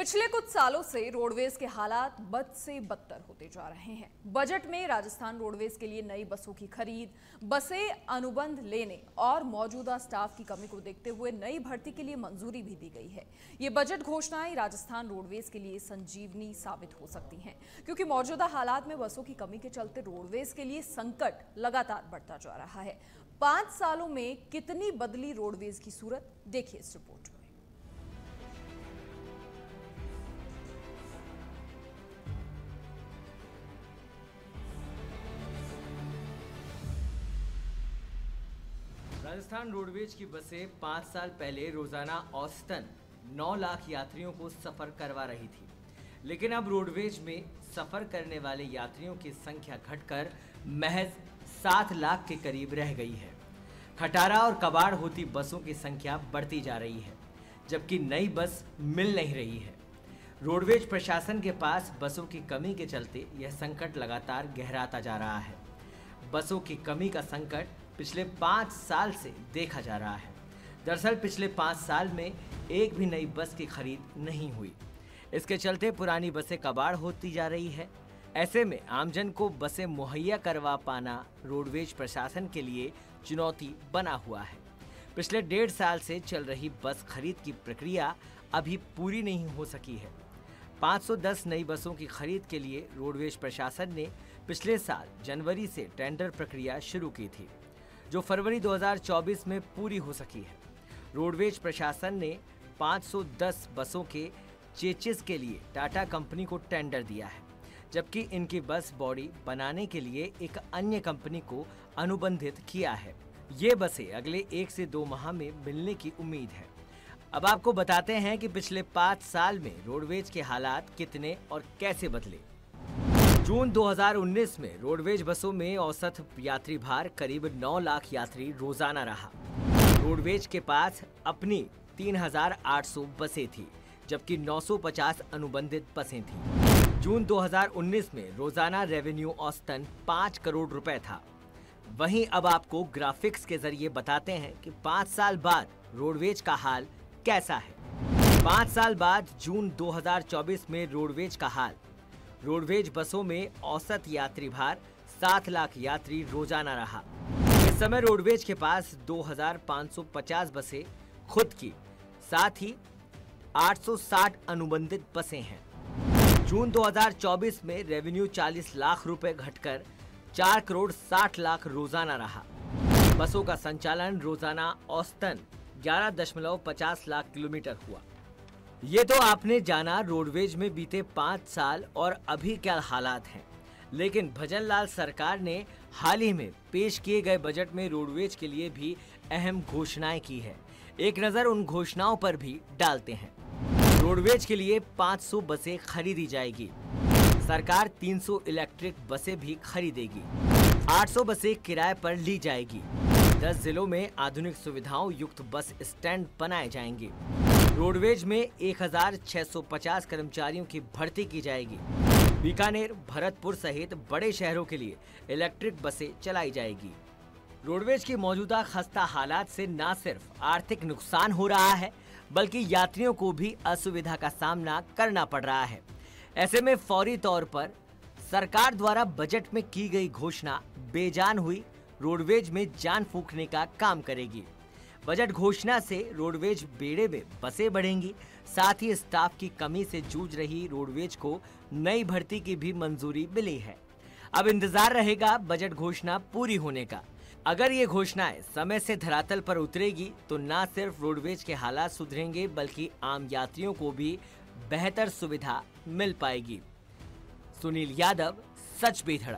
पिछले कुछ सालों से रोडवेज के हालात बद से बदतर होते जा रहे हैं। बजट में राजस्थान रोडवेज के लिए नई बसों की खरीद, बसें अनुबंध लेने और मौजूदा स्टाफ की कमी को देखते हुए नई भर्ती के लिए मंजूरी भी दी गई है। ये बजट घोषणाएं राजस्थान रोडवेज के लिए संजीवनी साबित हो सकती हैं, क्योंकि मौजूदा हालात में बसों की कमी के चलते रोडवेज के लिए संकट लगातार बढ़ता जा रहा है। 5 सालों में कितनी बदली रोडवेज की सूरत, देखिए इस रिपोर्ट में। राजस्थान रोडवेज की बसें 5 साल पहले रोजाना औसतन 9 लाख यात्रियों को सफर करवा रही थी, लेकिन अब रोडवेज में सफर करने वाले यात्रियों की संख्या घटकर महज 7 लाख के करीब रह गई है। खटारा और कबाड़ होती बसों की संख्या बढ़ती जा रही है, जबकि नई बस मिल नहीं रही है। रोडवेज प्रशासन के पास बसों की कमी के चलते यह संकट लगातार गहराता जा रहा है। बसों की कमी का संकट पिछले 5 साल से देखा जा रहा है। दरअसल पिछले 5 साल में एक भी नई बस की खरीद नहीं हुई। इसके चलते पुरानी बसें कबाड़ होती जा रही है। ऐसे में आमजन को बसें मुहैया करवा पाना रोडवेज प्रशासन के लिए चुनौती बना हुआ है। पिछले 1.5 साल से चल रही बस खरीद की प्रक्रिया अभी पूरी नहीं हो सकी है। 510 नई बसों की खरीद के लिए रोडवेज प्रशासन ने पिछले साल जनवरी से टेंडर प्रक्रिया शुरू की थी, जो फरवरी 2024 में पूरी हो सकी है। रोडवेज प्रशासन ने 510 बसों के चेचिस के लिए टाटा कंपनी को टेंडर दिया है, जबकि इनकी बस बॉडी बनाने के लिए एक अन्य कंपनी को अनुबंधित किया है। ये बसें अगले 1 से 2 माह में मिलने की उम्मीद है। अब आपको बताते हैं कि पिछले 5 साल में रोडवेज के हालात कितने और कैसे बदले। जून 2019 में रोडवेज बसों में औसत यात्री भार करीब 9 लाख यात्री रोजाना रहा। रोडवेज के पास अपनी 3,800 बसें थी, जबकि 950 अनुबंधित बसें थी। जून 2019 में रोजाना रेवेन्यू औसतन 5 करोड़ रुपए था। वहीं अब आपको ग्राफिक्स के जरिए बताते हैं कि 5 साल बाद रोडवेज का हाल कैसा है। 5 साल बाद जून 2024 में रोडवेज का हाल। रोडवेज बसों में औसत यात्री भार 7 लाख यात्री रोजाना रहा। इस समय रोडवेज के पास 2,550 बसें खुद की, साथ ही 860 अनुबंधित बसें हैं। जून 2024 में रेवेन्यू 40 लाख रुपए घटकर 4 करोड़ 60 लाख रोजाना रहा। बसों का संचालन रोजाना औसतन 11.50 लाख किलोमीटर हुआ। ये तो आपने जाना रोडवेज में बीते 5 साल और अभी क्या हालात हैं। लेकिन भजनलाल सरकार ने हाल ही में पेश किए गए बजट में रोडवेज के लिए भी अहम घोषणाएं की है। एक नजर उन घोषणाओं पर भी डालते हैं। रोडवेज के लिए 500 बसें खरीदी जाएगी। सरकार 300 इलेक्ट्रिक बसें भी खरीदेगी। 800 बसें किराए पर ली जाएगी। 10 जिलों में आधुनिक सुविधाओं युक्त बस स्टैंड बनाए जाएंगे। रोडवेज में 1,650 कर्मचारियों की भर्ती की जाएगी। बीकानेर, भरतपुर सहित बड़े शहरों के लिए इलेक्ट्रिक बसें चलाई जाएगी। रोडवेज की मौजूदा खस्ता हालात से न सिर्फ आर्थिक नुकसान हो रहा है, बल्कि यात्रियों को भी असुविधा का सामना करना पड़ रहा है। ऐसे में फौरी तौर पर सरकार द्वारा बजट में की गई घोषणा बेजान हुई रोडवेज में जान फूंकने का काम करेगी। बजट घोषणा से रोडवेज बेड़े में बसें बढ़ेंगी, साथ ही स्टाफ की कमी से जूझ रही रोडवेज को नई भर्ती की भी मंजूरी मिली है। अब इंतजार रहेगा बजट घोषणा पूरी होने का। अगर ये घोषणाएं समय से धरातल पर उतरेगी तो न सिर्फ रोडवेज के हालात सुधरेंगे, बल्कि आम यात्रियों को भी बेहतर सुविधा मिल पाएगी। सुनील यादव, सच बेधड़क।